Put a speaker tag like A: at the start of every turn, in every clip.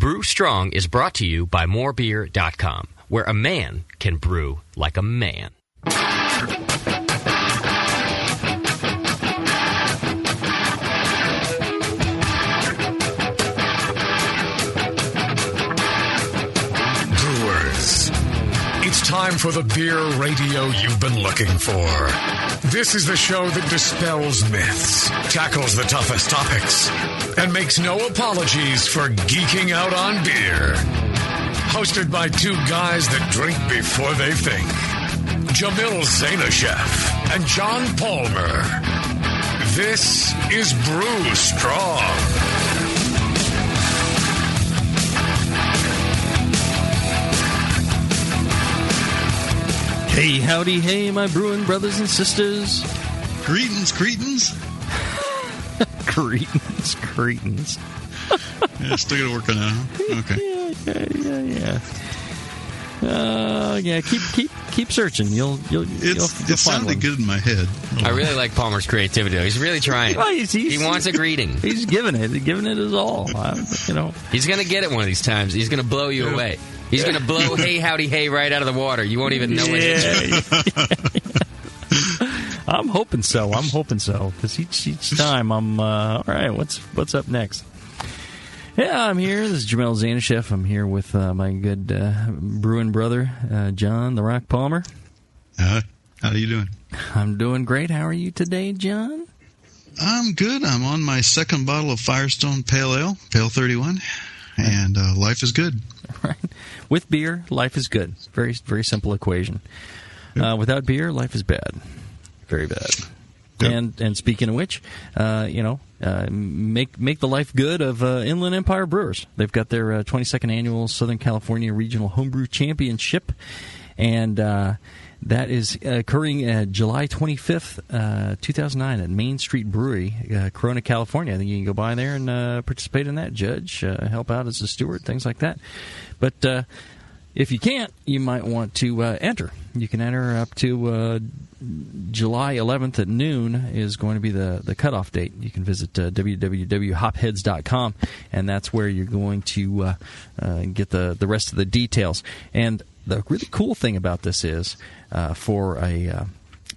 A: Brew Strong is brought to you by morebeer.com, where a man can brew like a man.
B: Brewers, it's time for the beer radio you've been looking for. This is the show that dispels myths, tackles the toughest topics, and makes no apologies for geeking out on beer. Hosted by two guys that drink before they think, Jamil and John Palmer. This is Brew Strong.
C: Hey, howdy, hey, my brewing brothers and sisters.
D: Cretins.
C: Cretins.
D: Yeah, still got to work on that, huh? Okay.
C: Yeah. Keep searching. You'll
D: It
C: find
D: sounded
C: one.
D: good in my head.
A: I really like Palmer's creativity. He's really trying.
C: Well,
A: He wants a greeting.
C: He's giving it his all.
A: He's going to get it one of these times. He's going to blow you away. He's going to blow hey, howdy, hey right out of the water. You won't even know it hit you.
C: I'm hoping so. Because each time I'm, all right, what's up next? Yeah, I'm here. This is Jamil Zanishev. I'm here with my good brewing brother, John the Rock Palmer.
D: How are you doing?
C: I'm doing great. How are you today, John?
D: I'm good. I'm on my second bottle of Firestone Pale Ale, Pale 31, and life is good.
C: Right. With beer, life is good. Very, very simple equation. Without beer, life is bad. Very bad. Yep. And speaking of which, make the life good of Inland Empire Brewers. They've got their 22nd annual Southern California Regional Homebrew Championship, and that is occurring July 25th, 2009 at Main Street Brewery, Corona, California. I think you can go by there and participate in that, judge, help out as a steward, things like that. But if you can't, you might want to enter. You can enter up to July 11th at noon is going to be the cutoff date. You can visit www.hopheads.com, and that's where you're going to get the rest of the details. And the really cool thing about this is for a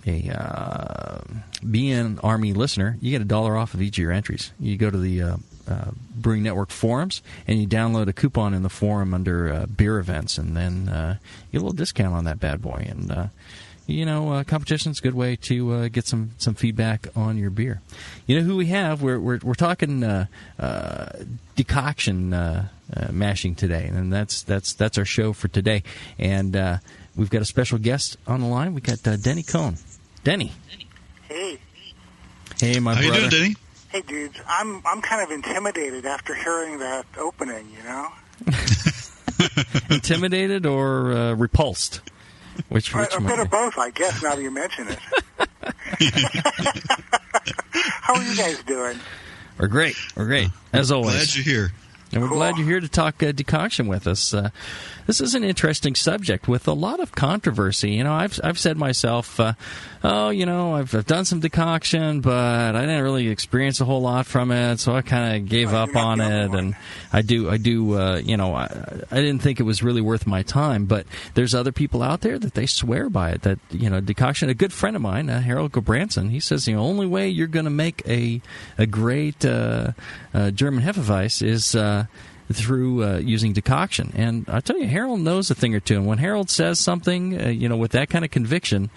C: BN Army listener, you get $1 off of each of your entries. You go to the Brewing Network forums, and you download a coupon in the forum under beer events, and then you get a little discount on that bad boy. And competition's a good way to get some feedback on your beer. You know who we have? We're talking decoction mashing today, and that's our show for today. And we've got a special guest on the line. We got Denny Conn. Denny. Hey, my brother.
D: How you doing, Denny?
E: Hey, dudes, I'm kind of intimidated after hearing that opening, you know?
C: Intimidated or repulsed? Which
E: a bit of both, I guess, now that you mention it. How are you guys doing?
C: We're great, as always.
D: Glad you're here.
C: And we're glad you're here to talk decoction with us. This is an interesting subject with a lot of controversy. You know, I've said myself, I've done some decoction, but I didn't really experience a whole lot from it, so I kind of gave up on it. And I didn't think it was really worth my time. But there's other people out there that they swear by it. That decoction. A good friend of mine, Harold Gobranson, he says the only way you're going to make a great German Hefeweiss is through using decoction. And I tell you, Harold knows a thing or two. And when Harold says something, with that kind of conviction,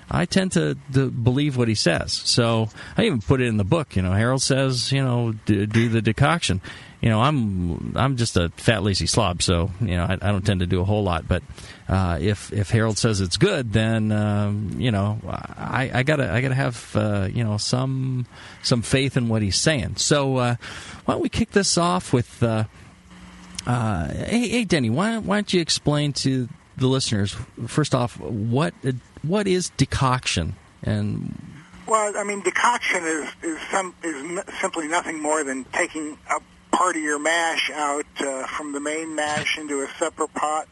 C: I tend to believe what he says. So I even put it in the book. Harold says, do the decoction. I'm just a fat, lazy slob, so I don't tend to do a whole lot. But if Harold says it's good, then I gotta have some faith in what he's saying. So why don't we kick this off with hey Denny, why don't you explain to the listeners first off what is decoction? And
E: well, I mean, decoction is simply nothing more than taking a part of your mash out from the main mash into a separate pot.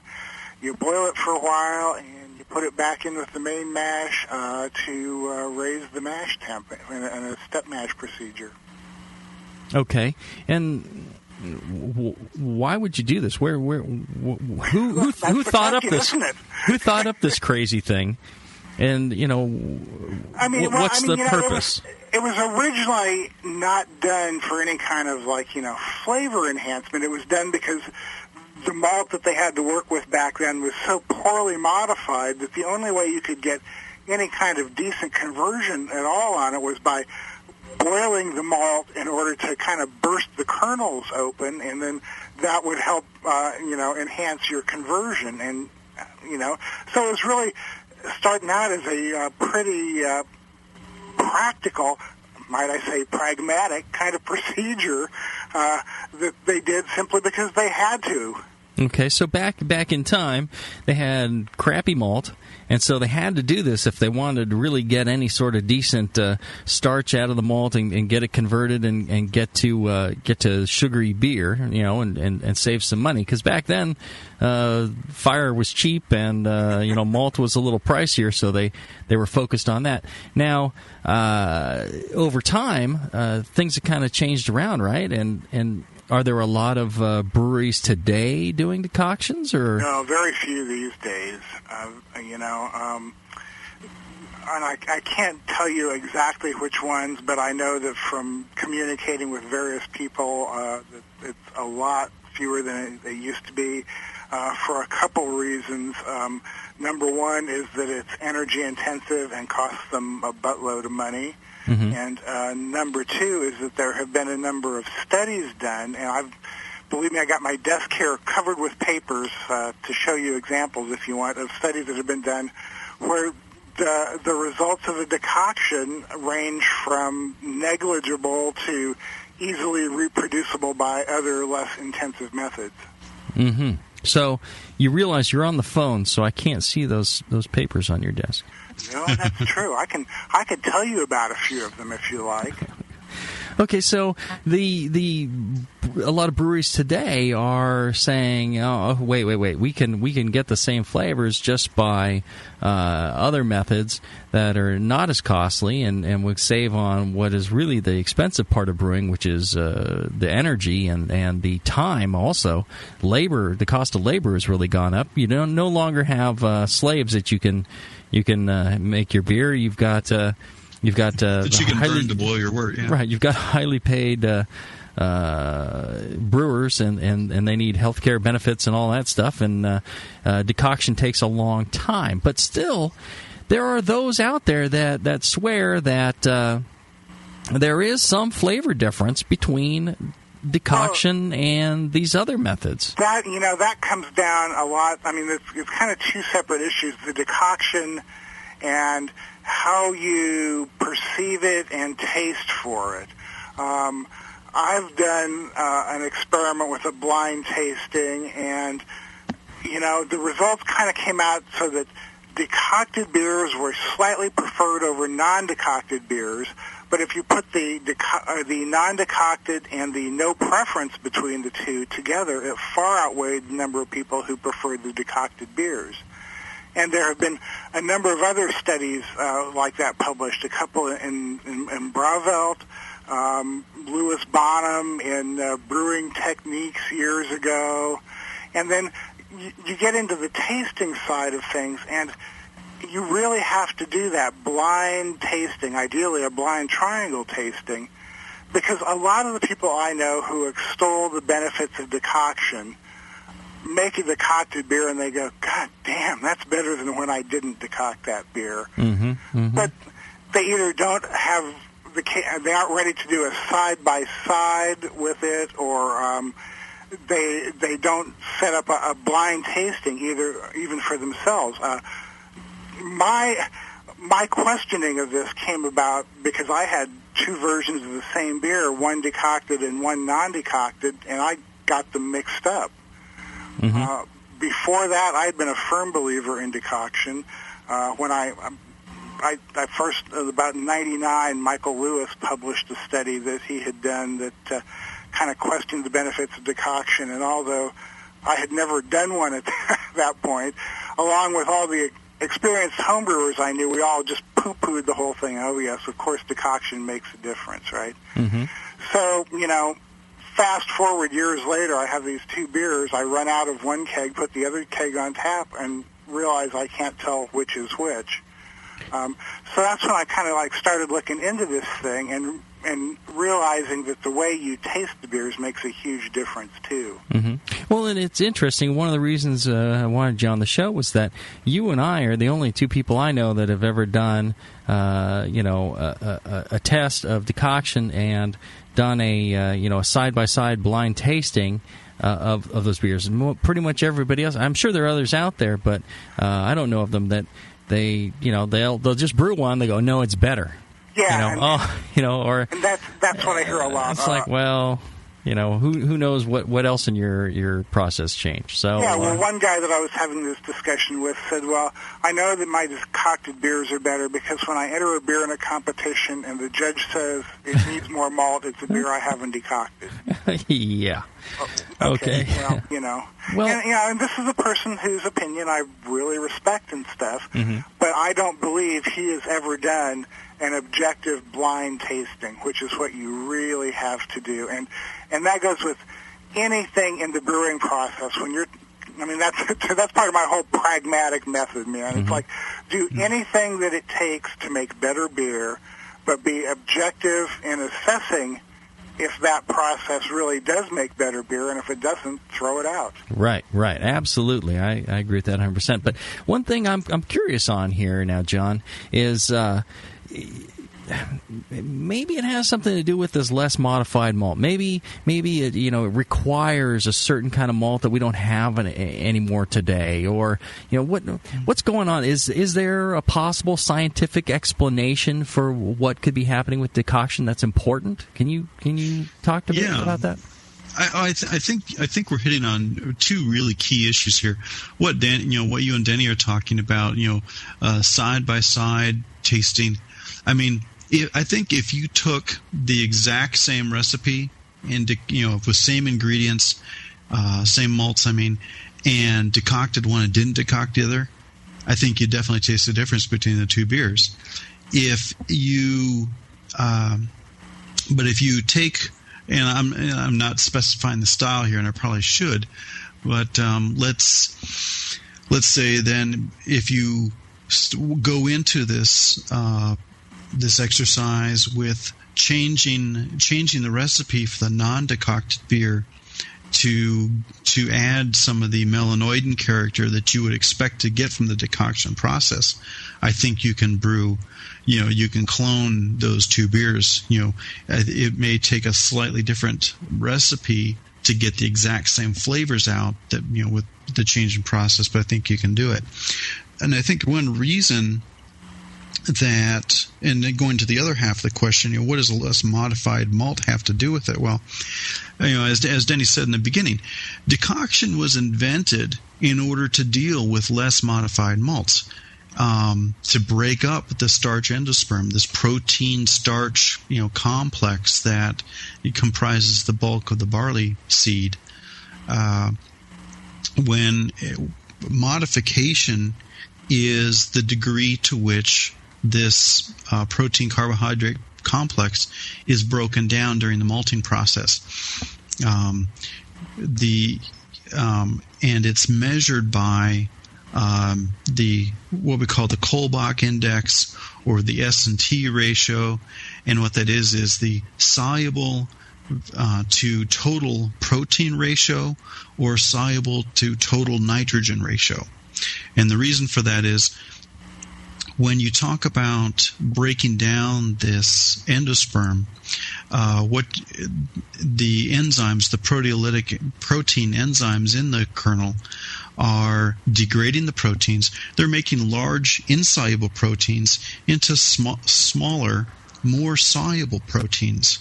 E: You boil it for a while, and you put it back in with the main mash to raise the mash temp in a step mash procedure.
C: Okay, and why would you do this? Who thought up this? Who thought up this crazy thing? And what's the purpose?
E: It was originally not done for any kind of flavor enhancement. It was done because the malt that they had to work with back then was so poorly modified that the only way you could get any kind of decent conversion at all on it was by boiling the malt in order to kind of burst the kernels open, and then that would help enhance your conversion. And so it was really starting out as a pretty practical, might I say pragmatic kind of procedure that they did simply because they had to.
C: Okay, so back in time, they had crappy malt, and so they had to do this if they wanted to really get any sort of decent starch out of the malt and get it converted and get to sugary beer, and save some money. Because back then, fire was cheap and malt was a little pricier, so they were focused on that. Now, over time, things have kind of changed around, right? And are there a lot of breweries today doing decoctions, or
E: no? Very few these days. And I can't tell you exactly which ones, but I know that from communicating with various people, that it's a lot fewer than it used to be, for a couple reasons. Number one is that it's energy intensive and costs them a buttload of money. Mm-hmm. And number two is that there have been a number of studies done, and believe me, I got my desk here covered with papers to show you examples, if you want, of studies that have been done where the results of a decoction range from negligible to easily reproducible by other less intensive methods.
C: Mm-hmm. So you realize you're on the phone, so I can't see those papers on your desk.
E: No, that's true. I could tell you about a few of them if you like.
C: Okay, so a lot of breweries today are saying, "Oh, wait, we can get the same flavors just by other methods that are not as costly and would save on what is really the expensive part of brewing, which is the energy and the time. Also, labor. The cost of labor has really gone up. You no longer have slaves that you can make your beer. You've got that you can
D: burn to boil your wort. Yeah.
C: Right, you've got highly paid brewers, and they need health care benefits and all that stuff, and decoction takes a long time. But still, there are those out there that swear that there is some flavor difference between decoction and these other methods.
E: That comes down a lot. I mean, it's kind of two separate issues: the decoction and how you perceive it and taste for it. I've done an experiment with a blind tasting, and the results kind of came out so that decocted beers were slightly preferred over non-decocted beers. But if you put the non-decocted and the no preference between the two together, it far outweighed the number of people who preferred the decocted beers. And there have been a number of other studies like that published, a couple in Bravelt, Louis Bonham in Brewing Techniques years ago. And then you get into the tasting side of things, and you really have to do that blind tasting, ideally a blind triangle tasting, because a lot of the people I know who extol the benefits of decoction make a decocted beer and they go, God damn, that's better than when I didn't decoct that beer.
C: Mm-hmm, mm-hmm.
E: But they either don't have they aren't ready to do a side-by-side with it, or they don't set up a blind tasting even for themselves. My questioning of this came about because I had two versions of the same beer, one decocted and one non-decocted, and I got them mixed up. Mm-hmm. Before that, I had been a firm believer in decoction. When I first, about 1999, Michael Lewis published a study that he had done that kind of questioned the benefits of decoction, and although I had never done one at that point, along with all the experienced homebrewers I knew, we all just poo-pooed the whole thing. Oh, yes, of course, decoction makes a difference, right?
C: Mm-hmm.
E: So, fast forward years later, I have these two beers. I run out of one keg, put the other keg on tap, and realize I can't tell which is which. So that's when I kind of like started looking into this thing and realizing that the way you taste the beers makes a huge difference too.
C: Mm-hmm. Well, and it's interesting. One of the reasons I wanted you on the show was that you and I are the only two people I know that have ever done, a test of decoction and done a side-by-side blind tasting of those beers. And pretty much everybody else, I'm sure there are others out there, but I don't know of them that they'll just brew one. They go, no, it's better.
E: Yeah,
C: and
E: that's what I hear a lot.
C: It's like, well, who knows what else in your process changed? So
E: yeah, well, one guy that I was having this discussion with said, well, I know that my decocted beers are better because when I enter a beer in a competition and the judge says it needs more malt, it's a beer I haven't decocted.
C: Yeah.
E: Okay. Well, and this is a person whose opinion I really respect and stuff, but I don't believe he has ever done an objective blind tasting, which is what you really have to do. And that goes with anything in the brewing process. That's part of my whole pragmatic method, man. It's like, do anything that it takes to make better beer, but be objective in assessing if that process really does make better beer, and if it doesn't, throw it out.
C: Right. Absolutely. I agree with that 100%. But one thing I'm curious on here now, John, is maybe it has something to do with this less modified malt. Maybe it requires a certain kind of malt that we don't have anymore today, or what's going on? Is there a possible scientific explanation for what could be happening with decoction that's important? Can you talk to me about that?
D: I think we're hitting on two really key issues here. What you and Denny are talking about, side by side tasting. I mean, I think if you took the exact same recipe and with same ingredients, same malts, and decocted one and didn't decoct the other, I think you definitely taste the difference between the two beers. If you take, and I'm not specifying the style here, and I probably should, but let's say then if you go into this exercise with changing the recipe for the non-decocted beer to add some of the melanoidin character that you would expect to get from the decoction process, I think you can brew. You can clone those two beers. It may take a slightly different recipe to get the exact same flavors out that with the change in process, but I think you can do it. And I think one reason that, and then going to the other half of the question, what does a less modified malt have to do with it? Well, as Denny said in the beginning, decoction was invented in order to deal with less modified malts, to break up the starch endosperm, this protein starch complex that comprises the bulk of the barley seed. When modification is the degree to which this protein carbohydrate complex is broken down during the malting process, and it's measured by what we call the Kolbach index, or the S&T ratio, and what that is the soluble to total protein ratio, or soluble to total nitrogen ratio. And the reason for that is, when you talk about breaking down this endosperm, what the enzymes, the proteolytic protein enzymes in the kernel, are degrading the proteins. They're making large insoluble proteins into smaller, more soluble proteins.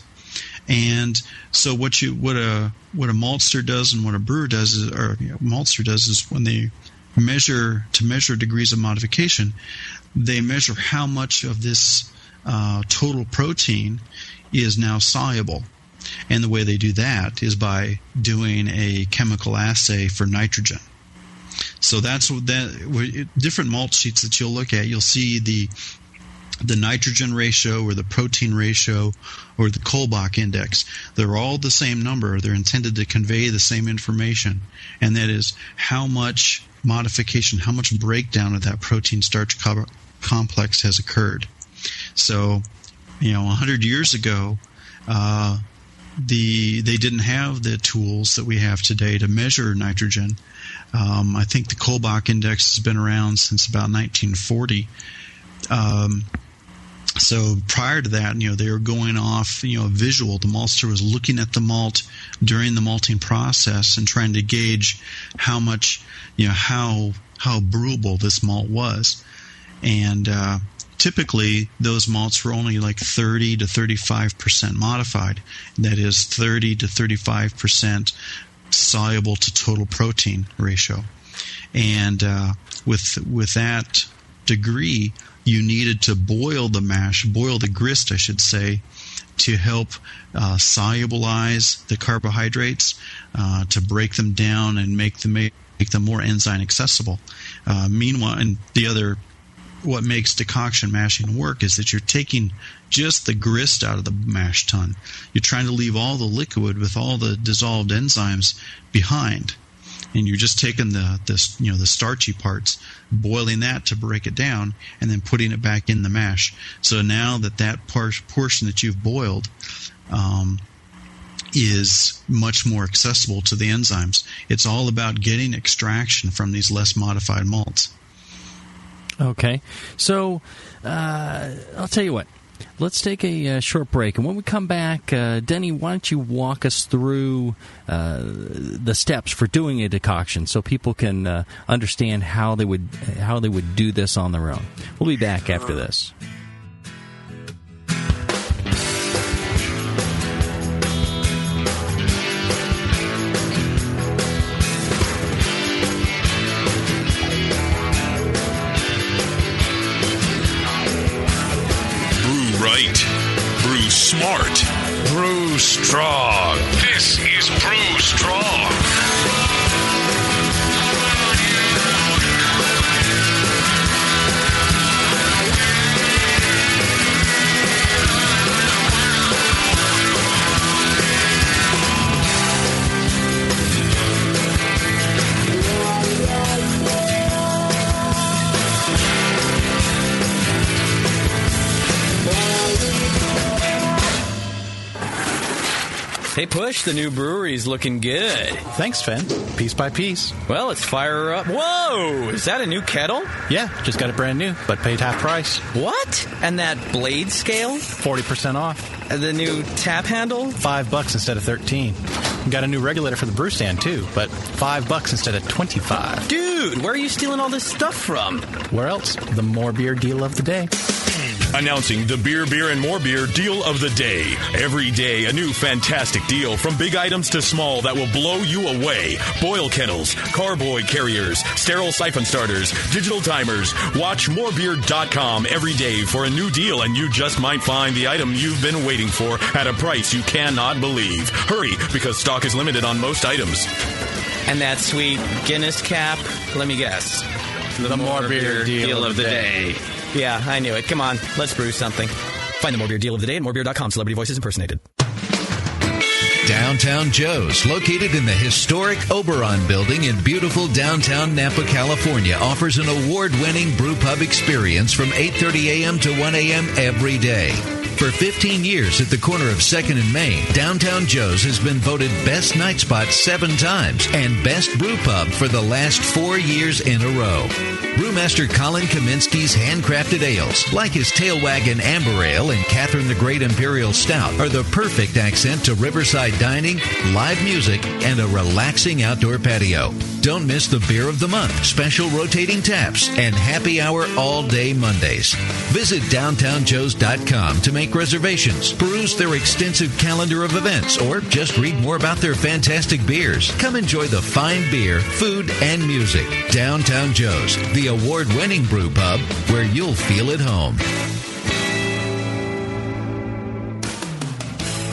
D: And so what a maltster does and what a brewer does is when they measure degrees of modification, they measure how much of this total protein is now soluble. And the way they do that is by doing a chemical assay for nitrogen. So that's different malt sheets that you'll look at. You'll see the the nitrogen ratio or the protein ratio or the Kolbach index. They're all the same number. They're intended to convey the same information, and that is how much modification, how much breakdown of that protein starch complex has occurred. So, 100 years ago, they didn't have the tools that we have today to measure nitrogen. I think the Kolbach index has been around since about 1940. So prior to that, they were going off, visual. The maltster was looking at the malt during the malting process and trying to gauge how much, how brewable this malt was. And typically, those malts were only like 30 to 35% modified. That is 30 to 35% soluble to total protein ratio. And with that degree, you needed to boil the grist, I should say, to help solubilize the carbohydrates, to break them down and make them more enzyme accessible. Meanwhile, and what makes decoction mashing work is that you're taking just the grist out of the mash tun. You're trying to leave all the liquid with all the dissolved enzymes behind, and you're just taking the starchy parts, boiling that to break it down, and then putting it back in the mash. So now that portion that you've boiled is much more accessible to the enzymes. It's all about getting extraction from these less modified malts.
C: Okay. So I'll tell you what. Let's take a short break, and when we come back, Denny, why don't you walk us through the steps for doing a decoction so people can understand how they would do this on their own. We'll be back after this.
F: Brew smart.
B: Brew Strong. This is Brew Strong.
G: Hey, Push, the new brewery's looking good.
H: Thanks, Finn. Piece by piece.
G: Well, let's fire her up. Whoa! Is that a new kettle?
H: Yeah, just got it brand new, but paid half price.
G: What? And that blade scale?
H: 40% off.
G: The new tap handle?
H: $5 instead of $13. Got a new regulator for the brew stand, too, but $5 instead of $25.
G: Dude, where are you stealing all this stuff from?
H: Where else? The More Beer deal of the day.
F: Announcing the Beer, Beer, and More Beer deal of the day. Every day, a new fantastic deal from big items to small that will blow you away. Boil kettles, carboy carriers, sterile siphon starters, digital timers. Watch morebeer.com every day for a new deal, and you just might find the item you've been waiting for at a price you cannot believe. Hurry, because stock is limited on most items.
G: And that sweet Guinness cap, let me guess.
H: The More Beer deal of the day.
G: Yeah, I knew it. Come on, let's brew something. Find the More Beer deal of the day at morebeer.com. Celebrity voices impersonated.
I: Downtown Joe's, located in the historic Oberon building in beautiful downtown Napa, California, offers an award-winning brew pub experience from 8:30 a.m. to 1 a.m. every day. For 15 years at the corner of 2nd and Main, Downtown Joe's has been voted Best Night Spot 7 times and Best Brew Pub for the last 4 years in a row. Brewmaster Colin Kaminsky's handcrafted ales, like his Tailwagon Amber Ale and Catherine the Great Imperial Stout, are the perfect accent to riverside dining, live music, and a relaxing outdoor patio. Don't miss the Beer of the Month, special rotating taps, and happy hour all day Mondays. Visit downtownjoes.com to make reservations, peruse their extensive calendar of events, or just read more about their fantastic beers. Come enjoy the fine beer, food, and music. Downtown Joe's, the award-winning brew pub where you'll feel at home.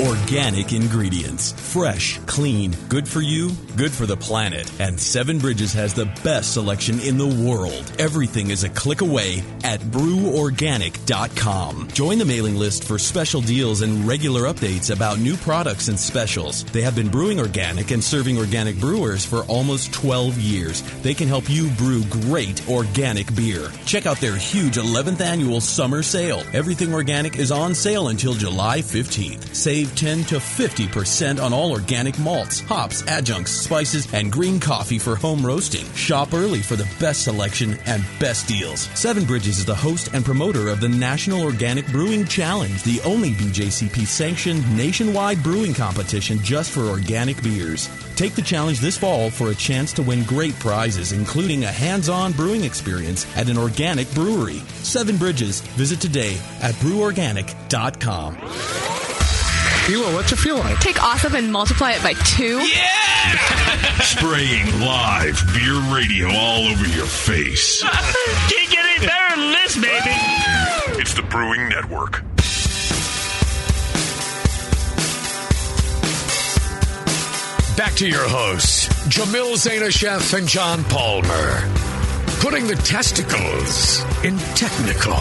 F: Organic ingredients. Fresh, clean, good for you, good for the planet. And Seven Bridges has the best selection in the world. Everything is a click away at breworganic.com. Join the mailing list for special deals and regular updates about new products and specials. They have been brewing organic and serving organic brewers for almost 12 years. They can help you brew great organic beer. Check out their huge 11th annual summer sale. Everything organic is on sale until July 15th. Save 10 to 50% on all organic malts, hops, adjuncts, spices, and green coffee for home roasting. Shop early for the best selection and best deals. Seven Bridges is the host and promoter of the National Organic Brewing Challenge, the only BJCP-sanctioned nationwide brewing competition just for organic beers. Take the challenge this fall for a chance to win great prizes, including a hands-on brewing experience at an organic brewery. Seven Bridges. Visit today at breworganic.com.
B: Hilo, what's it feel like?
J: Take awesome and multiply it by 2.
F: Yeah!
K: Spraying live beer radio all over your face.
L: Can't get any better than this, baby.
K: It's the Brewing Network.
B: Back to your hosts, Jamil Zainasheff and John Palmer. Putting the testicles in technical.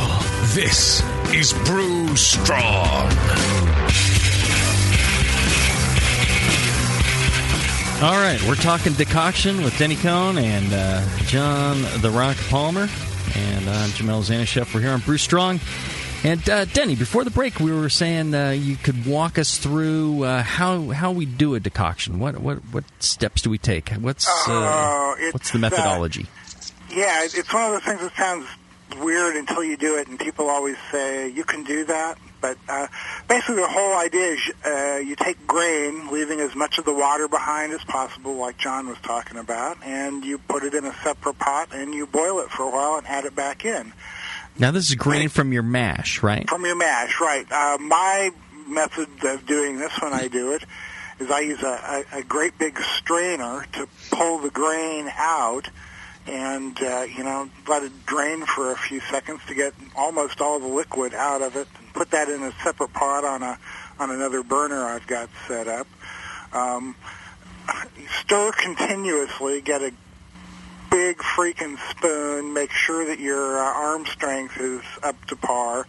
B: This is Brew Strong.
C: All right, we're talking decoction with Denny Conn and John the Rock Palmer. And I'm Jamil Zainasheff. We're here on Brew Strong. And Denny, before the break, we were saying you could walk us through how we do a decoction. What steps do we take? What's the methodology?
E: Yeah, it's one of those things that sounds weird until you do it, and people always say, you can do that. But basically the whole idea is you take grain, leaving as much of the water behind as possible, like John was talking about, and you put it in a separate pot, and you boil it for a while and add it back in.
C: Now, this is grain from your mash, right?
E: From your mash, right. My method of doing this when I do it is I use a great big strainer to pull the grain out and, let it drain for a few seconds to get almost all the liquid out of it. And put that in a separate pot on another burner I've got set up. Stir continuously, get a big freaking spoon, make sure that your arm strength is up to par.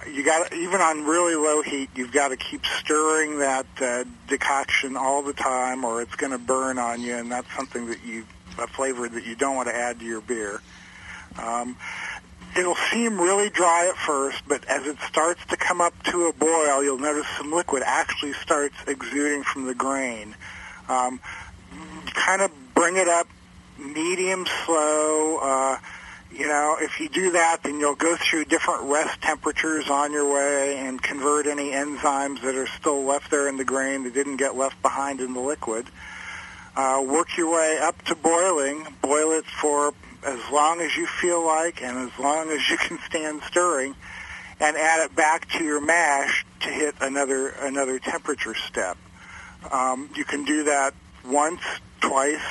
E: You got, even on really low heat, you've got to keep stirring that decoction all the time, or it's going to burn on you, and that's something that a flavor that you don't want to add to your beer. It'll seem really dry at first, but as it starts to come up to a boil, you'll notice some liquid actually starts exuding from the grain. Kind of bring it up medium slow. If you do that, then you'll go through different rest temperatures on your way and convert any enzymes that are still left there in the grain that didn't get left behind in the liquid. Work your way up to boiling. Boil it for as long as you feel like and as long as you can stand stirring, and add it back to your mash to hit another temperature step. You can do that once, twice.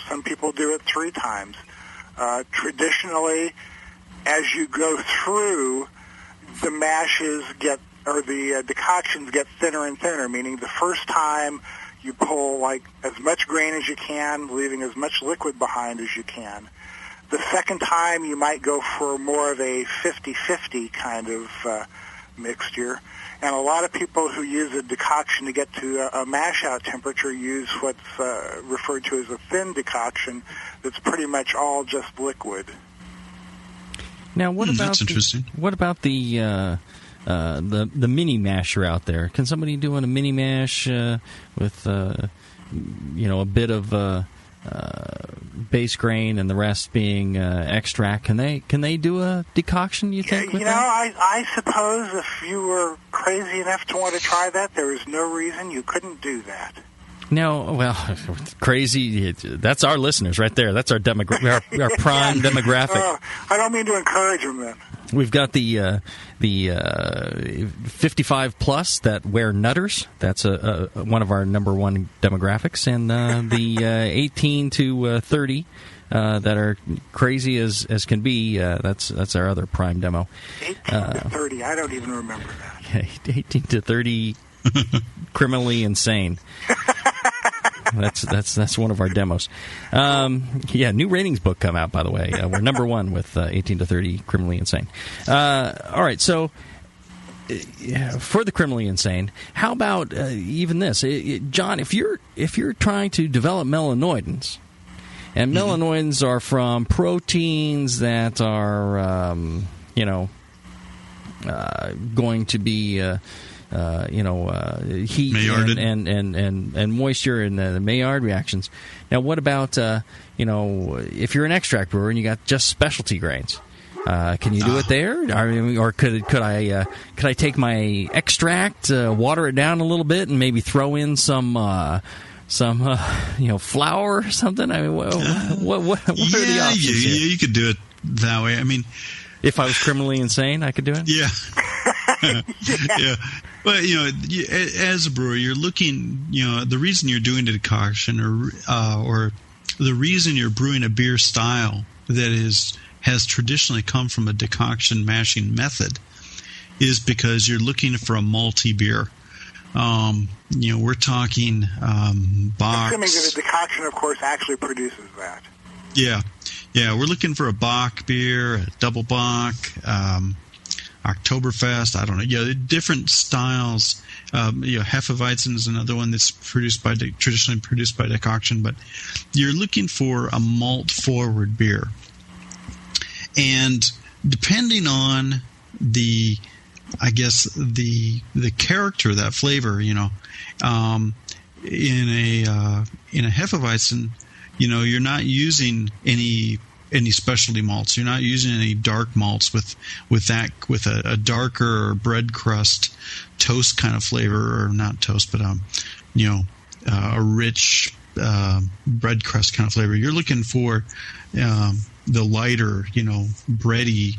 E: Some people do it 3 times. Traditionally, as you go through, the decoctions get thinner and thinner, meaning the first time you pull like as much grain as you can, leaving as much liquid behind as you can. The second time you might go for more of a 50-50 kind of mixture. And a lot of people who use a decoction to get to a mash-out temperature use what's referred to as a thin decoction that's pretty much all just liquid.
C: Now, what about
D: that's interesting.
C: What about the mini masher out there? Can somebody doing a mini mash with a bit of base grain and the rest being extract? Can they do a decoction, you think?
E: I suppose if you were crazy enough to want to try that, there is no reason you couldn't do that.
C: No, well, crazy. That's our listeners right there. That's our prime demographic.
E: I don't mean to encourage them then.
C: We've got the 55 plus that wear nutters. That's one of our number one demographics, and the 18 to 30 that are crazy as can be. That's our other prime demo.
E: 18 to 30. I don't even remember that.
C: 18 to 30 Criminally Insane. That's one of our demos. New ratings book come out, by the way. We're number one with 18 to 30 Criminally Insane. All right, so for the Criminally Insane, how about even this, John? If you're trying to develop melanoidins, and melanoidins are from proteins that are going to be heat
D: Maillard
C: and moisture and the Maillard reactions. Now, what about if you're an extract brewer and you got just specialty grains? Can you do it there? I mean, or could I take my extract, water it down a little bit, and maybe throw in some flour or something? I mean, what are the options here?
D: You could do it that way. I mean,
C: if I was criminally insane, I could do it.
D: Yeah. Yeah. But, as a brewer, you're looking, the reason you're doing a decoction or the reason you're brewing a beer style that has traditionally come from a decoction mashing method is because you're looking for a malty beer. We're talking Bock.
E: Assuming that a decoction, of course, actually produces that.
D: Yeah. Yeah, we're looking for a Bock beer, a double Bock, Oktoberfest, I don't know. Yeah, different styles. Hefeweizen is another one that's traditionally produced by decoction, but you're looking for a malt-forward beer. And depending on the character of that flavor, in a Hefeweizen, you're not using any specialty malts. You're not using any dark malts with a darker bread crust toast kind of flavor, or not toast, but a rich bread crust kind of flavor. You're looking for the lighter, bready,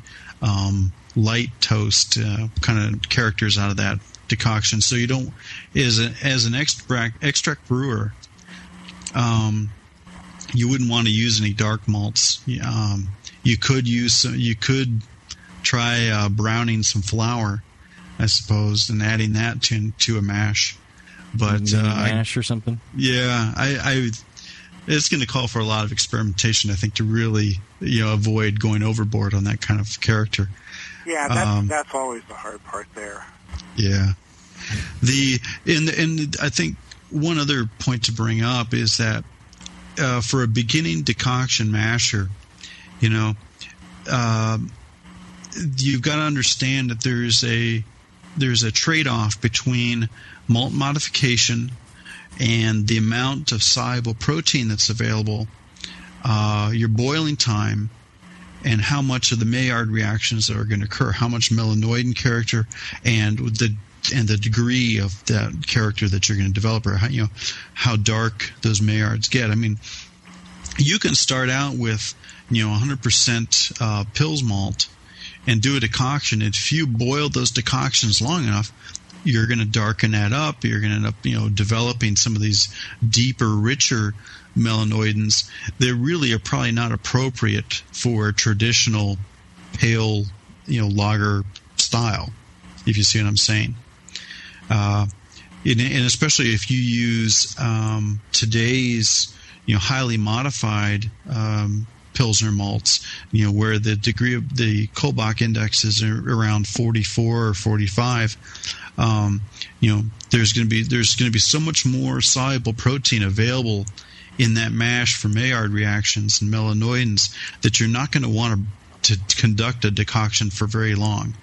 D: light toast kind of characters out of that decoction. So you don't, as an extract brewer, you wouldn't want to use any dark malts. You could try browning some flour, I suppose, and adding that to a mash. But
C: mash or something.
D: Yeah, it's going to call for a lot of experimentation, I think, to really avoid going overboard on that kind of character.
E: Yeah, that's always the hard part there.
D: Yeah, and I think one other point to bring up is that for a beginning decoction masher, you've got to understand that there's a trade-off between malt modification and the amount of soluble protein that's available, your boiling time, and how much of the Maillard reactions that are going to occur, how much melanoidin character, and the degree of that character that you're going to develop, or how dark those Maillards get. I mean, you can start out with 100% Pils malt and do a decoction. If you boil those decoctions long enough, you're going to darken that up. You're going to end up developing some of these deeper, richer melanoidins that really are probably not appropriate for a traditional pale lager style, if you see what I'm saying. And especially if you use today's highly modified Pilsner malts, where the degree of the Kolbach index is around 44 or 45, there's going to be so much more soluble protein available in that mash for Maillard reactions and melanoidins that you're not going to want to conduct a decoction for very long.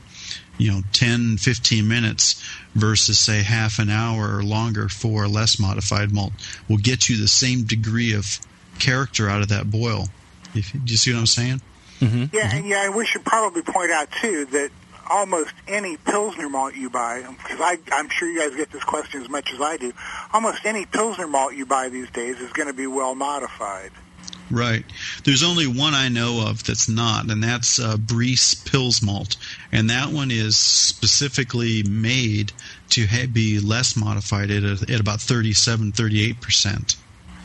D: 10, 15 minutes versus, say, half an hour or longer for a less modified malt will get you the same degree of character out of that boil. Do you see what I'm saying?
E: Mm-hmm. Yeah, and and we should probably point out, too, that almost any Pilsner malt you buy, because I'm sure you guys get this question as much as I do, almost any Pilsner malt you buy these days is going to be well modified.
D: Right. There's only one I know of that's not, and that's Brees Pils malt. And that one is specifically made to be less modified at about 37, 38%.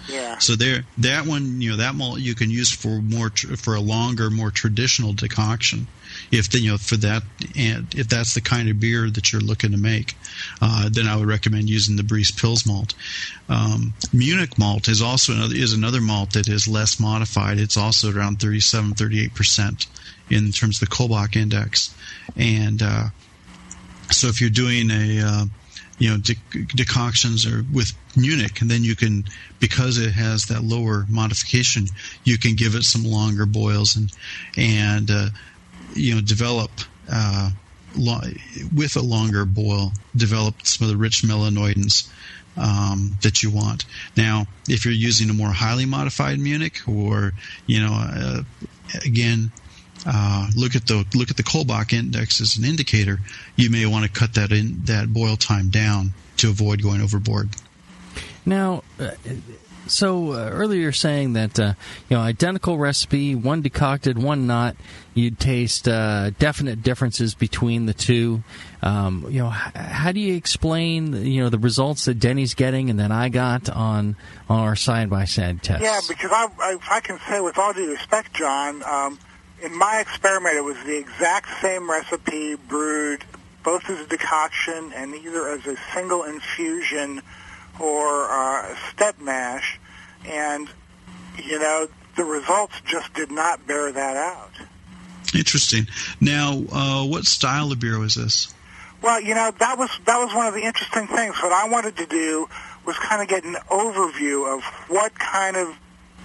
E: Yeah. Yeah.
D: So that one, that malt you can use for a longer, more traditional decoction. If if that's the kind of beer that you're looking to make, then I would recommend using the Briess Pils malt. Munich malt is also another malt that is less modified. It's also around 37-38% in terms of the Kolbach index, and so if you're doing decoctions or with Munich, and then you can, because it has that lower modification, you can give it some longer boils and develop with a longer boil, develop some of the rich melanoidins that you want. Now, if you're using a more highly modified Munich, or again, look at the Kolbach index as an indicator, you may want to cut that boil time down to avoid going overboard.
C: Now, earlier you're saying that identical recipe, one decocted, one not. You'd taste definite differences between the two. How do you explain the results that Denny's getting and that I got on our side-by-side tests?
E: Yeah, because if I can say with all due respect, John, in my experiment, it was the exact same recipe brewed both as a decoction and either as a single infusion or a step mash, and the results just did not bear that out.
D: Interesting. Now, what style of beer was this?
E: Well, that was one of the interesting things. What I wanted to do was kind of get an overview of what kind of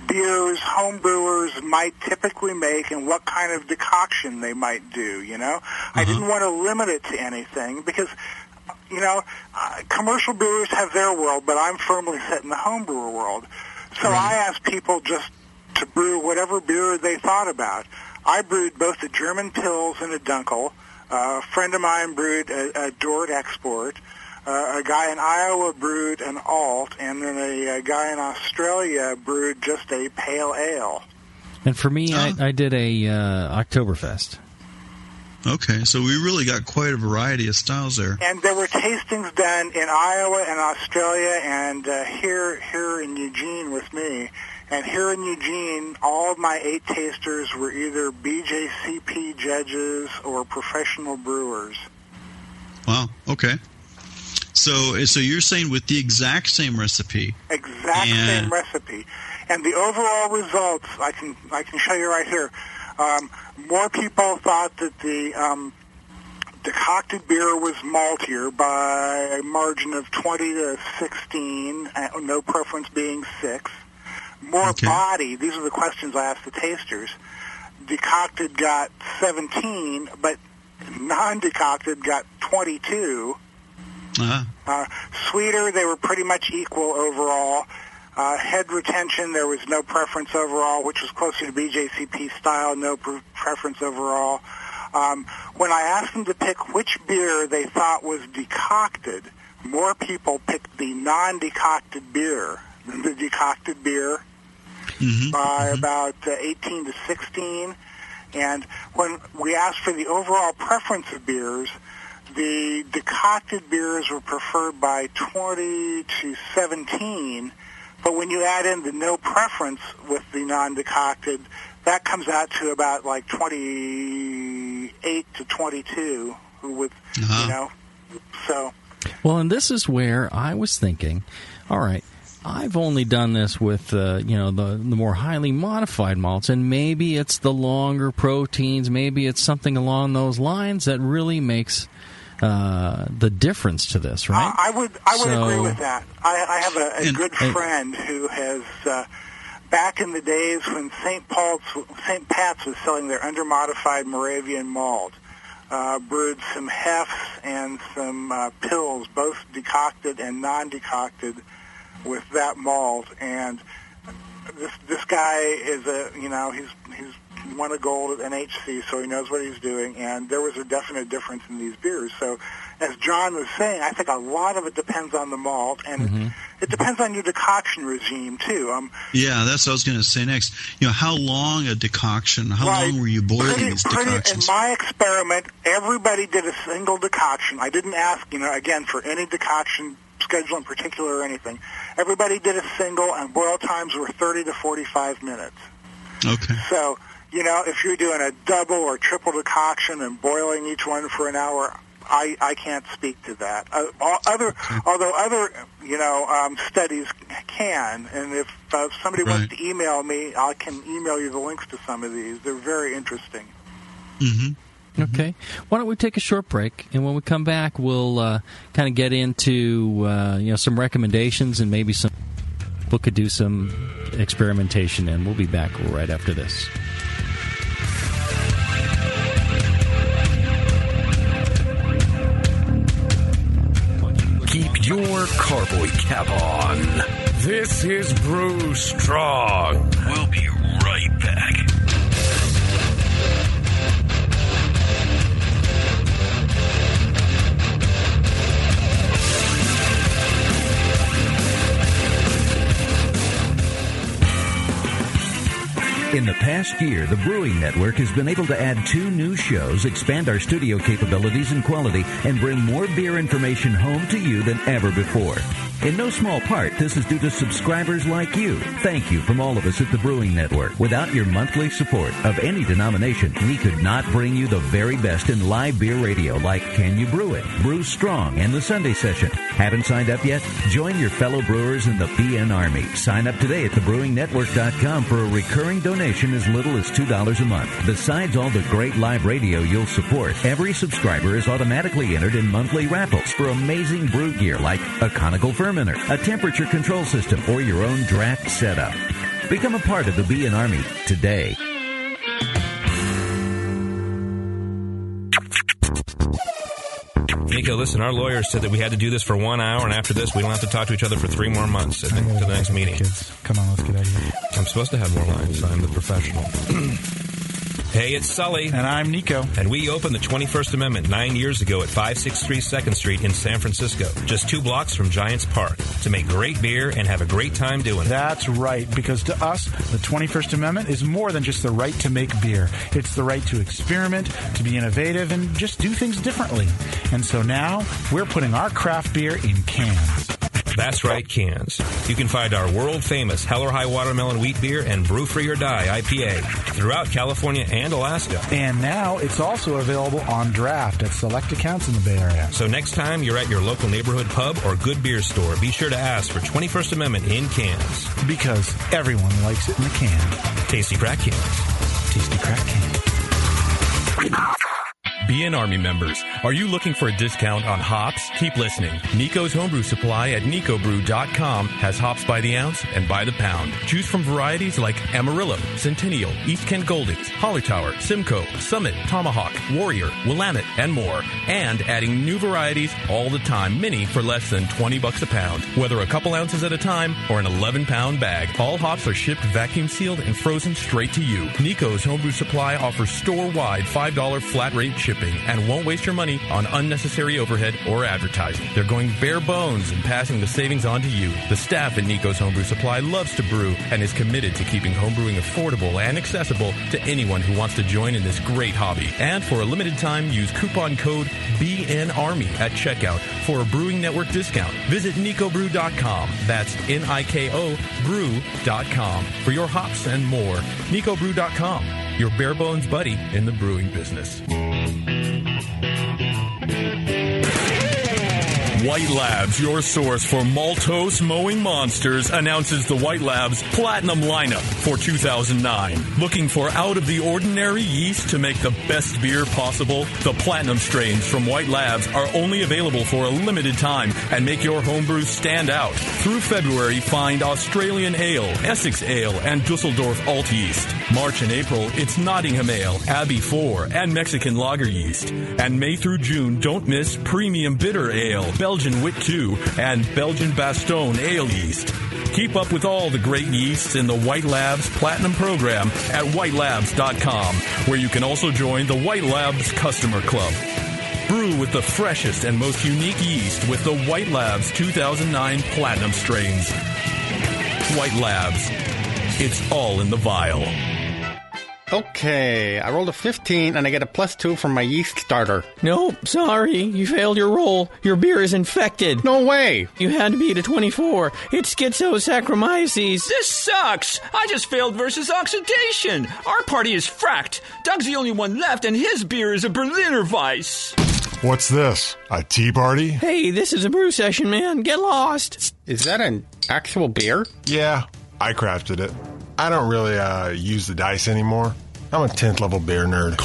E: beers homebrewers might typically make and what kind of decoction they might do, I didn't want to limit it to anything because, commercial brewers have their world, but I'm firmly set in the homebrewer world. So I asked people just to brew whatever beer they thought about. I brewed both a German Pils and a Dunkel. A friend of mine brewed a Dort Export. A guy in Iowa brewed an Alt, and then a guy in Australia brewed just a pale ale.
C: And for me, I did a Oktoberfest.
D: Okay, so we really got quite a variety of styles there.
E: And there were tastings done in Iowa and Australia, and here in Eugene with me. And here in Eugene, all of my 8 tasters were either BJCP judges or professional brewers.
D: Wow. Okay. So you're saying with the exact same recipe.
E: Same recipe. And the overall results, I can show you right here. More people thought that the decocted beer was maltier by a margin of 20 to 16, no preference being 6. More body, these are the questions I asked the tasters. Decocted got 17, but non-decocted got 22. Sweeter, they were pretty much equal overall. Head retention, there was no preference overall, which was closer to BJCP style, no preference overall. When I asked them to pick which beer they thought was decocted, more people picked the non-decocted beer than the decocted beer by about 18 to 16. And when we asked for the overall preference of beers, the decocted beers were preferred by 20 to 17, but when you add in the no preference with the non-decocted, that comes out to about like 28 to 22, so.
C: Well, and this is where I was thinking, all right, I've only done this with the more highly modified malts, and maybe it's the longer proteins, maybe it's something along those lines that really makes the difference to this, right?
E: I would agree with that. I have a good friend who has, back in the days when St. Pat's was selling their under-modified Moravian malt, brewed some Hefts and some Pils, both decocted and non-decocted, with that malt. And this guy is he's won a gold at NHC, so he knows what he's doing, and there was a definite difference in these beers. So, as John was saying, I think a lot of it depends on the malt, and it depends on your decoction regime, too.
D: Yeah, that's what I was going to say next. How long a decoction, how long were you boiling these decoctions?
E: In my experiment, everybody did a single decoction. I didn't ask, again, for any decoction schedule in particular or anything. Everybody did a single, and boil times were 30 to 45 minutes.
D: Okay.
E: So, if you're doing a double or triple decoction and boiling each one for an hour, I can't speak to that. Although other studies can, and if somebody wants to email me, I can email you the links to some of these. They're very interesting.
C: Mm-hmm. Okay. Why don't we take a short break, and when we come back, we'll kind of get into some recommendations and maybe we could do some experimentation, and we'll be back right after this.
K: Keep your carboy cap on.
B: This is Brew Strong.
K: We'll be right back.
I: In the past year, the Brewing Network has been able to add 2 new shows, expand our studio capabilities and quality, and bring more beer information home to you than ever before. In no small part, this is due to subscribers like you. Thank you from all of us at the Brewing Network. Without your monthly support of any denomination, we could not bring you the very best in live beer radio like Can You Brew It, Brew Strong, and the Sunday Session. Haven't signed up yet? Join your fellow brewers in the BN Army. Sign up today at thebrewingnetwork.com for a recurring donation as little as $2 a month. Besides all the great live radio you'll support, every subscriber is automatically entered in monthly raffles for amazing brew gear like a conical fermenter, a temperature control system, or your own draft setup. Become a part of the BN Army today.
M: Nico, listen, our lawyers said that we had to do this for 1 hour, and after this, we don't have to talk to each other for 3 more months to the next meeting.
N: Kids, come on, let's get out of here.
M: I'm supposed to have more lines. I'm the professional. Hey, it's Sully.
N: And I'm Nico.
M: And we opened the 21st Amendment 9 years ago at 563 2nd Street in San Francisco, just 2 blocks from Giants Park, to make great beer and have a great time doing it.
N: That's right, because to us, the 21st Amendment is more than just the right to make beer. It's the right to experiment, to be innovative, and just do things differently. And so now, we're putting our craft beer in cans.
M: That's right, cans. You can find our world-famous Hell or High Watermelon Wheat Beer and Brew Free or Die IPA throughout California and Alaska.
N: And now it's also available on draft at select accounts in the Bay Area.
M: So next time you're at your local neighborhood pub or good beer store, be sure to ask for 21st Amendment in cans.
N: Because everyone likes it in the can.
M: Tasty crack cans.
N: Tasty crack cans.
F: BN Army members, are you looking for a discount on hops? Keep listening. Nico's Homebrew Supply at nicobrew.com has hops by the ounce and by the pound. Choose from varieties like Amarillo, Centennial, East Kent Goldings, Hollertower, Simcoe, Summit, Tomahawk, Warrior, Willamette, and more. And adding new varieties all the time, many for less than $20 a pound. Whether a couple ounces at a time or an 11-pound bag, all hops are shipped vacuum sealed and frozen straight to you. Nico's Homebrew Supply offers store-wide $5 flat rate shipping and won't waste your money on unnecessary overhead or advertising. They're going bare bones and passing the savings on to you. The staff at Nico's Homebrew Supply loves to brew and is committed to keeping homebrewing affordable and accessible to anyone who wants to join in this great hobby. And for a limited time, use coupon code BNARMY at checkout for a Brewing Network discount. Visit nicobrew.com. That's Niko brew.com for your hops and more. nicobrew.com, your bare bones buddy in the brewing business. White Labs, your source for maltose mowing monsters, announces the White Labs Platinum lineup for 2009. Looking for out-of-the-ordinary yeast to make the best beer possible? The Platinum strains from White Labs are only available for a limited time and make your homebrew stand out. Through February, find Australian Ale, Essex Ale, and Dusseldorf Alt yeast. March and April, it's Nottingham Ale, Abbey 4, and Mexican Lager yeast. And May through June, don't miss Premium Bitter Ale, Belgian Wit 2, and Belgian Bastogne Ale yeast. Keep up with all the great yeasts in the White Labs Platinum program at whitelabs.com, where you can also join the White Labs Customer Club. Brew with the freshest and most unique yeast with the White Labs 2009 Platinum strains. White Labs. It's all in the vial.
O: Okay, I rolled a 15 and I get a +2 from my yeast starter.
P: Nope, sorry. You failed your roll. Your beer is infected.
O: No way.
P: You had to beat a 24. It's schizosaccharomyces.
L: This sucks. I just failed versus oxidation. Our party is fracked. Doug's the only one left, and his beer is a Berliner Weiss.
Q: What's this? A tea party?
P: Hey, this is a brew session, man. Get lost.
O: Is that an actual beer?
Q: Yeah, I crafted it. I don't really use the dice anymore. I'm a 10th level beer nerd.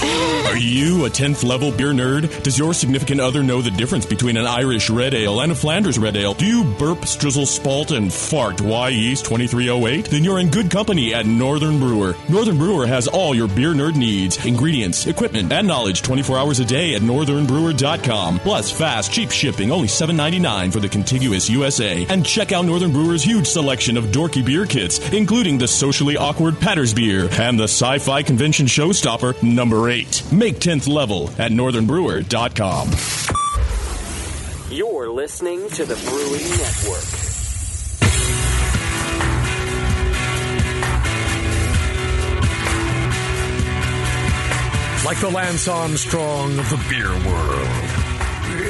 F: Are you a 10th level beer nerd? Does your significant other know the difference between an Irish red ale and a Flanders red ale? Do you burp, strizzle, spalt, and fart Y Yeast 2308? Then you're in good company at Northern Brewer. Northern Brewer has all your beer nerd needs, ingredients, equipment, and knowledge 24 hours a day at northernbrewer.com. Plus fast, cheap shipping, only $7.99 for the contiguous USA. And check out Northern Brewer's huge selection of dorky beer kits, including the socially awkward Patter's beer and the sci-fi convention showstopper number 8. Make 10th level at northernbrewer.com.
R: You're listening to the Brewing Network.
B: Like the Lance Armstrong of the beer world.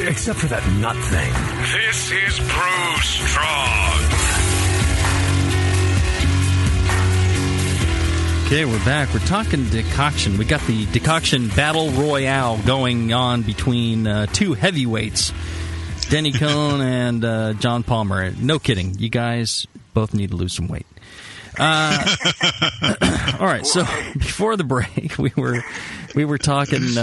B: Except for that nut thing.
K: This is Brew Strong.
C: Okay, we're back. We're talking decoction. We got the decoction battle royale going on between two heavyweights, Denny Conn and John Palmer. No kidding. You guys both need to lose some weight. All right, so before the break, we were talking...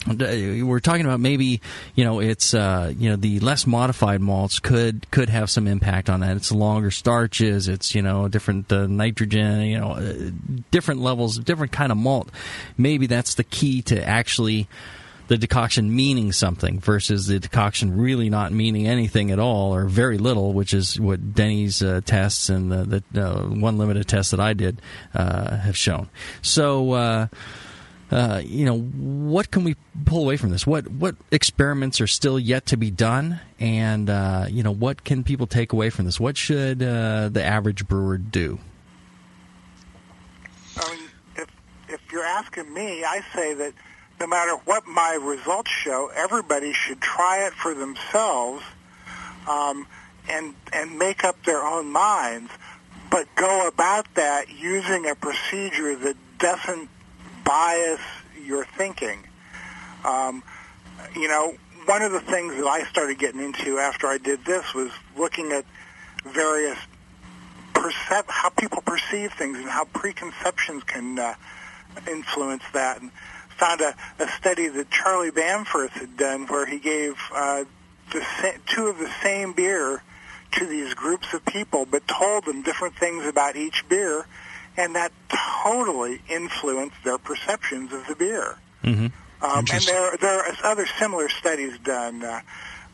C: we're talking about maybe, it's, the less modified malts could have some impact on that. It's longer starches, it's, different nitrogen, different levels, different kind of malt. Maybe that's the key to actually the decoction meaning something versus the decoction really not meaning anything at all or very little, which is what Denny's tests and the one limited test that I did have shown. So, what can we pull away from this? What experiments are still yet to be done? And, what can people take away from this? What should the average brewer do?
E: I mean, if you're asking me, I say that no matter what my results show, everybody should try it for themselves and make up their own minds, but go about that using a procedure that doesn't bias your thinking. One of the things that I started getting into after I did this was looking at various how people perceive things and how preconceptions can influence that. And found a study that Charlie Bamforth had done where he gave two of the same beer to these groups of people, but told them different things about each beer, and that totally influenced their perceptions of the beer.
C: Mm-hmm.
E: And there are other similar studies done,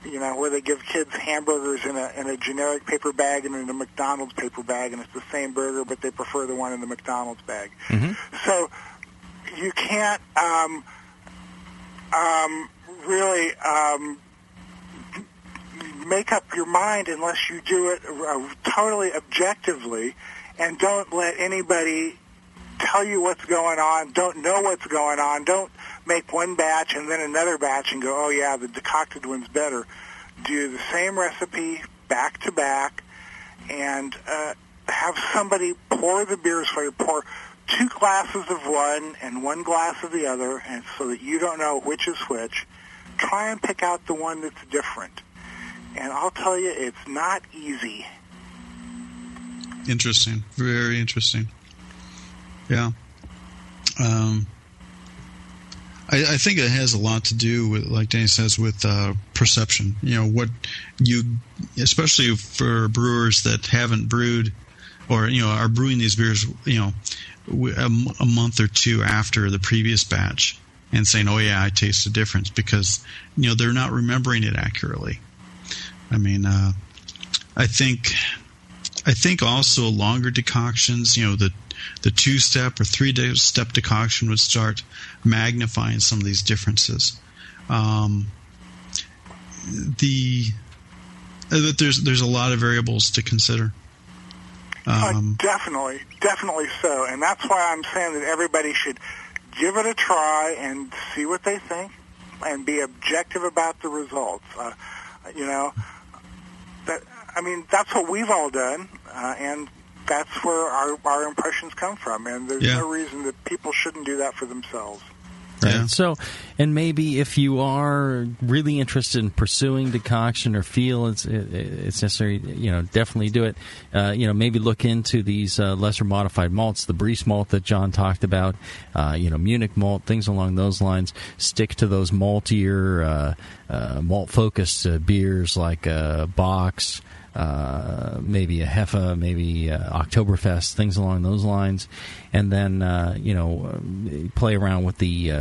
E: where they give kids hamburgers in a generic paper bag and in a McDonald's paper bag, and it's the same burger, but they prefer the one in the McDonald's bag.
C: Mm-hmm.
E: So you can't really make up your mind unless you do it totally objectively, and don't let anybody tell you what's going on. Don't know what's going on. Don't make one batch and then another batch and go, oh, yeah, the decocted one's better. Do the same recipe back to back and have somebody pour the beers for you. Pour 2 glasses of one and 1 glass of the other, and so that you don't know which is which. Try and pick out the one that's different. And I'll tell you, it's not easy.
D: Interesting. Very interesting. Yeah. I think it has a lot to do with, like Danny says, with perception. What you, especially for brewers that haven't brewed or, are brewing these beers, a month or two after the previous batch and saying, oh, yeah, I taste the difference because, they're not remembering it accurately. I mean, I think also longer decoctions, the 2-step or 3-step decoction would start magnifying some of these differences.
E: There's
D: a lot of variables to consider.
E: Definitely so. And that's why I'm saying that everybody should give it a try and see what they think and be objective about the results. That's what we've all done, and that's where our impressions come from. And there's no reason that people shouldn't do that for themselves.
C: Right. Yeah. So, and maybe if you are really interested in pursuing decoction or feel it's necessary, definitely do it. Maybe look into these lesser modified malts, the Briess malt that John talked about, Munich malt, things along those lines. Stick to those maltier, malt-focused beers like Bock's, maybe a Heffa, maybe Oktoberfest, things along those lines, and then play around with the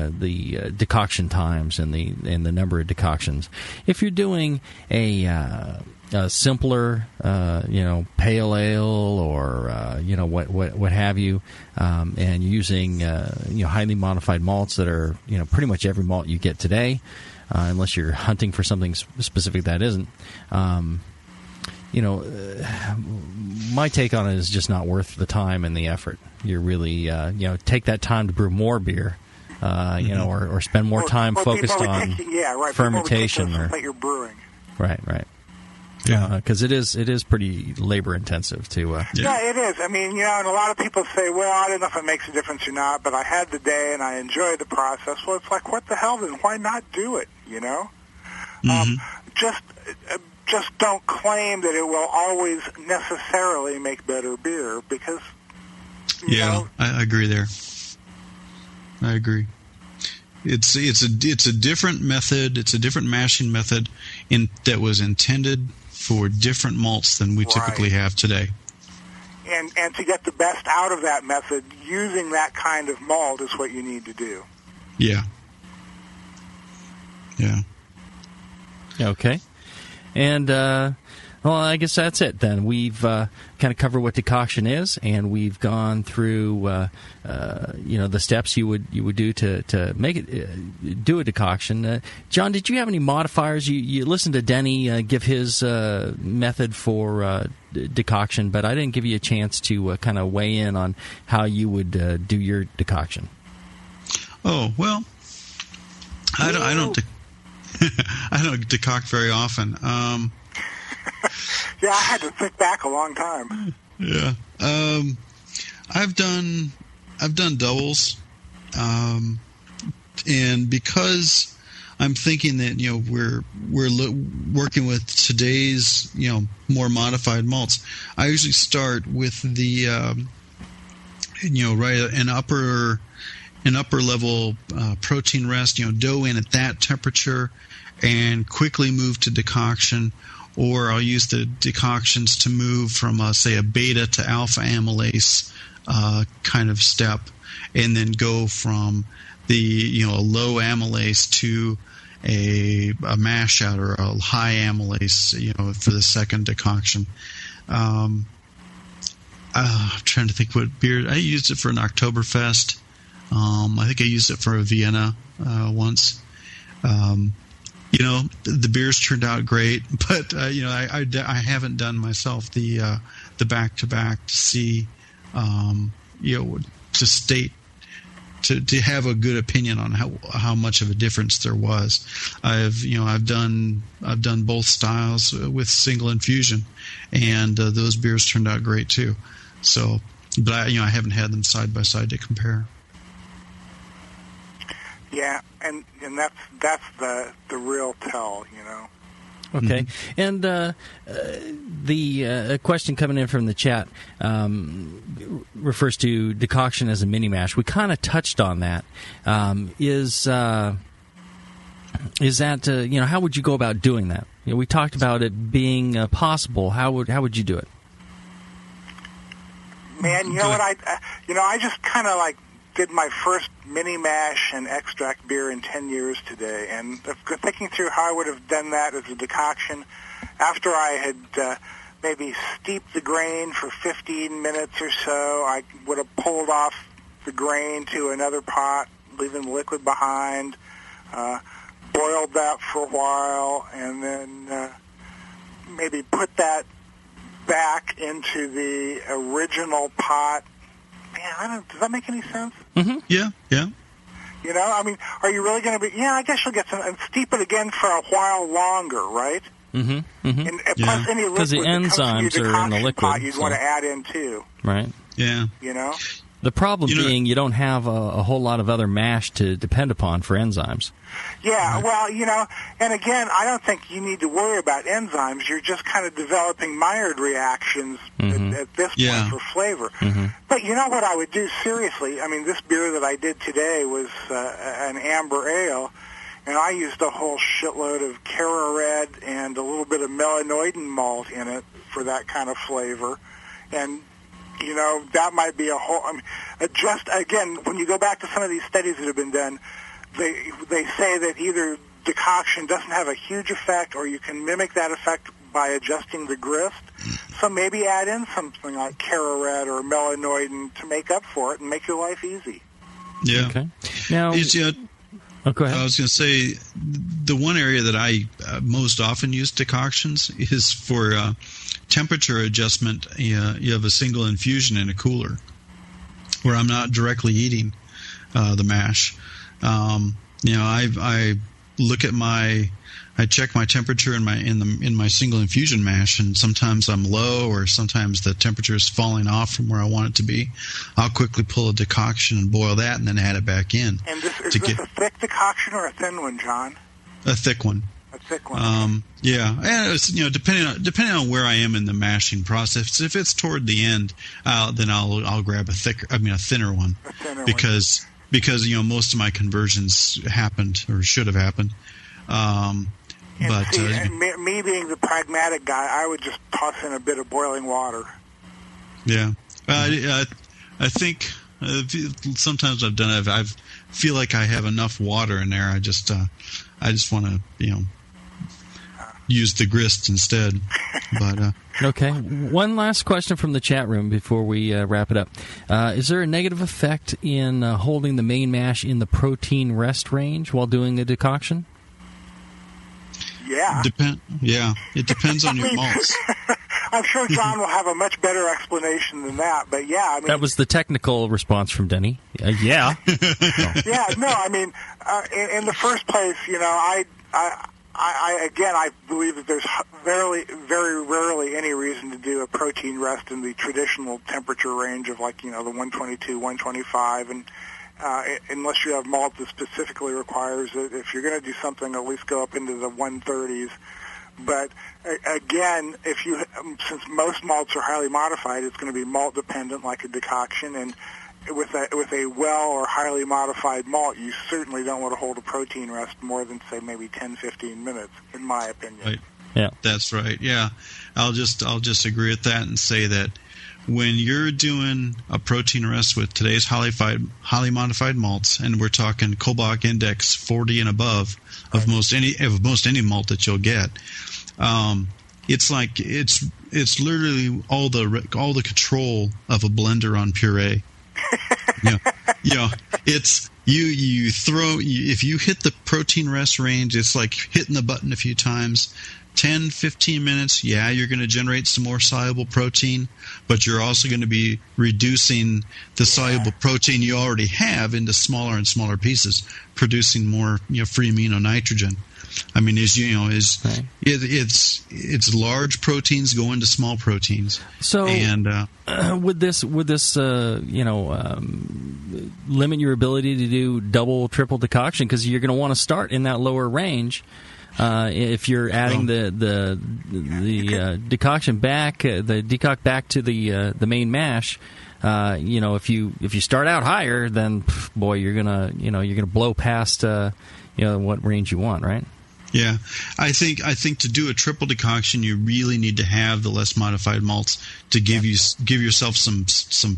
C: decoction times and the number of decoctions. If you're doing a simpler, pale ale or what have you, and using highly modified malts that are pretty much every malt you get today, unless you're hunting for something specific that isn't. My take on it is just not worth the time and the effort. You're really, take that time to brew more beer, or spend more time focused on fermentation
E: that you're brewing.
C: Right. Yeah, because it is pretty labor intensive to.
E: Yeah, it is. I mean, and a lot of people say, "Well, I don't know if it makes a difference or not, but I had the day and I enjoyed the process." Well, it's like, what the hell? Then why not do it? Just don't claim that it will always necessarily make better beer, because
D: I agree there. I agree. It's a different method. It's a different mashing method that was intended for different malts than we typically have today.
E: And to get the best out of that method, using that kind of malt is what you need to do.
D: Yeah.
C: Okay. And, I guess that's it then. We've kind of covered what decoction is, and we've gone through, the steps you would do to make it, do a decoction. John, did you have any modifiers? You listened to Denny give his method for decoction, but I didn't give you a chance to kind of weigh in on how you would do your decoction.
D: Oh, well, I don't decoct very often.
E: Yeah, I had to think back a long time.
D: Yeah. I've done doubles, and because I'm thinking that we're working with today's more modified malts, I usually start with the an upper level protein rest, dough in at that temperature, and quickly move to decoction. Or I'll use the decoctions to move from, say, a beta to alpha amylase kind of step, and then go from the a low amylase to a mash out or a high amylase, for the second decoction. I'm trying to think what beer I used it for an Oktoberfest. I think I used it for a Vienna once. The beers turned out great, but I haven't done myself the back-to-back to see, to state to have a good opinion on how much of a difference there was. I've done both styles with single infusion, and those beers turned out great too. So, but I haven't had them side by side to compare.
E: Yeah, and that's the real tell,
C: Okay, and the question coming in from the chat refers to decoction as a mini mash. We kind of touched on that. Is that how would you go about doing that? We talked about it being possible. How would you do it?
E: Man, what I just kind of did my first mini mash and extract beer in 10 years today, and thinking through how I would have done that as a decoction after I had maybe steeped the grain for 15 minutes or so. I would have pulled off the grain to another pot, leaving the liquid behind, boiled that for a while, and then maybe put that back into the original pot. Man, does that make any sense?
C: Mm-hmm.
D: Yeah.
E: You know, I mean, are you really going to be? Yeah, I guess you'll get some, and steep it again for a while longer, right?
C: Mm-hmm. Mm-hmm.
E: And plus any liquid
C: because the enzymes are in the liquid,
E: pot you'd want to add in too.
C: Right.
D: Yeah.
E: You know.
C: The problem being you don't have a whole lot of other mash to depend upon for enzymes.
E: Yeah, well, you know, and again, I don't think you need to worry about enzymes. You're just kind of developing Maillard reactions at this point for flavor.
C: Mm-hmm.
E: But you know what I would do, seriously? I mean, this beer that I did today was an amber ale, and I used a whole shitload of Cara Red and a little bit of melanoidin malt in it for that kind of flavor. And you know, that might be a whole... I mean, just, again, when you go back to some of these studies that have been done, they say that either decoction doesn't have a huge effect or you can mimic that effect by adjusting the grist. So maybe add in something like Cara Red or melanoidin to make up for it and make your life easy.
D: Yeah.
C: Okay. Now... go ahead.
D: I was going to say, the one area that I most often use decoctions is for temperature adjustment. You have a single infusion in a cooler where I'm not directly eating the mash. You know, I look at I check my temperature in my single infusion mash, and sometimes I'm low, or sometimes the temperature is falling off from where I want it to be. I'll quickly pull a decoction and boil that, and then add it back in.
E: And is this a thick decoction or a thin one, John?
D: A thick one.
E: A thick one.
D: Yeah, and it's, you know, depending on where I am in the mashing process. If it's toward the end, then I'll grab a thinner one, because you know, most of my conversions happened or should have happened.
E: Me being the pragmatic guy, I would just toss in a bit of boiling water.
D: Yeah, I think sometimes I've done it. I feel like I have enough water in there. I just want to, you know, use the grist instead. But
C: okay, one last question from the chat room before we wrap it up. Is there a negative effect in holding the main mash in the protein rest range while doing a decoction?
E: Yeah.
D: It depends on your malts.
E: I'm sure John will have a much better explanation than that, but yeah. I mean,
C: that was the technical response from Denny. Yeah.
E: Yeah, no, I mean, in the first place, you know, I believe that there's very, very rarely any reason to do a protein rest in the traditional temperature range of, like, you know, the 122, 125, and unless you have malt that specifically requires it. If you're going to do something, at least go up into the 130s. But again, since most malts are highly modified, it's going to be malt dependent, like a decoction, and with a well or highly modified malt, you certainly don't want to hold a protein rest more than, say, maybe 10-15 minutes, in my opinion.
D: Right.
C: Yeah,
D: that's right. Yeah, I'll just agree with that and say that when you're doing a protein rest with today's highly modified malts, and we're talking Kobach Index 40 and above of most any malt that you'll get, it's like it's literally all the control of a blender on puree. It's you throw if you hit the protein rest range, it's like hitting the button a few times. 10-15 minutes, you're going to generate some more soluble protein, but you're also going to be reducing the soluble protein you already have into smaller and smaller pieces, producing more, you know, free amino nitrogen. I mean, as you know, it's large proteins go into small proteins.
C: So, and would this limit your ability to do double, triple decoction, because you're going to want to start in that lower range? If you're adding the decoction back, the decoct back to the main mash, you know, if you start out higher, then boy, you're gonna blow past what range you want, right?
D: Yeah, I think to do a triple decoction, you really need to have the less modified malts to give yourself some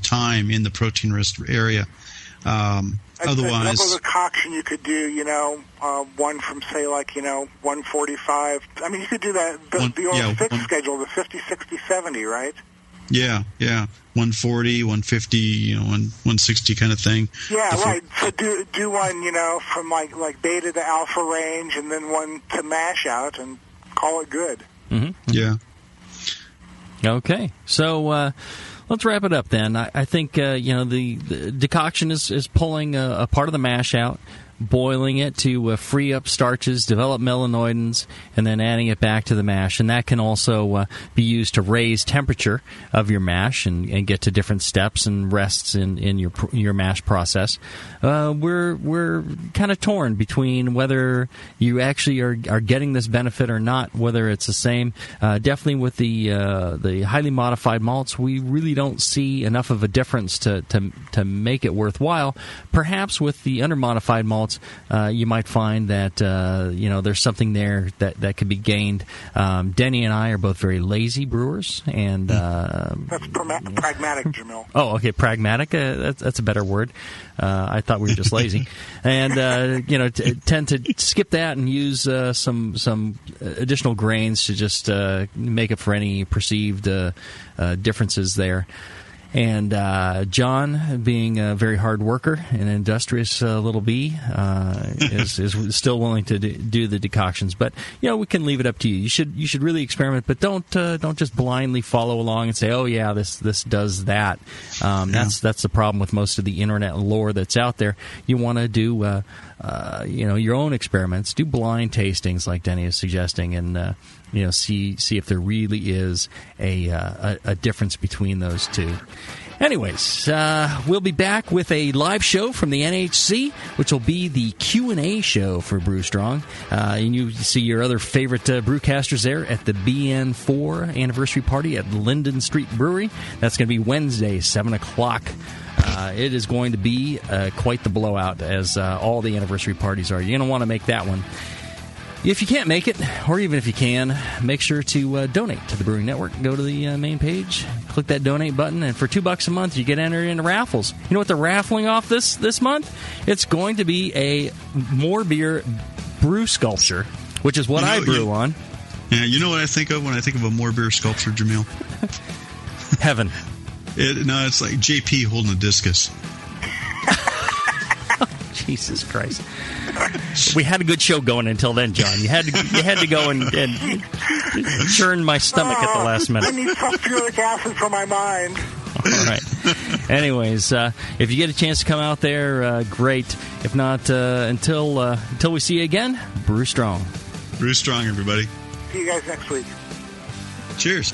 D: time in the protein rest area. Otherwise,
E: a double decoction you could do, you know, one from, say, like, you know, 145. I mean, you could do that the old fixed schedule, the 50, 60, 70, right?
D: Yeah, 140, 150, you know, 160 kind of thing.
E: Yeah, right. So do one, you know, from like beta to alpha range, and then one to mash out, and call it good.
C: Mm-hmm.
D: Yeah.
C: Okay, so let's wrap it up then. I think the decoction is pulling a part of the mash out, boiling it to free up starches, develop melanoidins, and then adding it back to the mash. And that can also be used to raise temperature of your mash and get to different steps and rests in your mash process. We're kind of torn between whether you actually are getting this benefit or not, whether it's the same. Definitely with the highly modified malts, we really don't see enough of a difference to make it worthwhile. Perhaps with the under-modified malts, you might find that there's something there that could be gained. Denny and I are both very lazy brewers, and
E: that's pragmatic, Jamil.
C: Oh, okay, pragmatic. That's a better word. I thought we were just lazy, and tend to skip that and use some additional grains to just make up for any perceived differences there. And John, being a very hard worker and industrious little bee, is still willing to do the decoctions. But we can leave it up to you. You should really experiment, but don't just blindly follow along and say, oh yeah, this does that. That's the problem with most of the internet lore that's out there. You want to do your own experiments. Do blind tastings like Denny is suggesting, and see if there really is a difference between those two. Anyways, we'll be back with a live show from the NHC, which will be the Q&A show for Brew Strong. And you see your other favorite brewcasters there at the BN4 anniversary party at Linden Street Brewery. That's going to be Wednesday, 7 o'clock. It is going to be quite the blowout, as all the anniversary parties are. You're going to want to make that one. If you can't make it, or even if you can, make sure to donate to the Brewing Network. Go to the main page, click that donate button, and for $2 a month, you get entered into raffles. You know what they're raffling off this month? It's going to be a More Beer brew sculpture, which is what I brew on.
D: Yeah, you know what I think of when I think of a More Beer sculpture, Jamil?
C: Heaven.
D: It's like JP holding a discus.
C: Jesus Christ. We had a good show going until then, John. You had to go and churn my stomach at the last minute.
E: I need sulfuric acid for my mind.
C: All right. Anyways, if you get a chance to come out there, great. If not, until we see you again, brew strong.
D: Brew strong, everybody.
E: See you guys next week.
D: Cheers.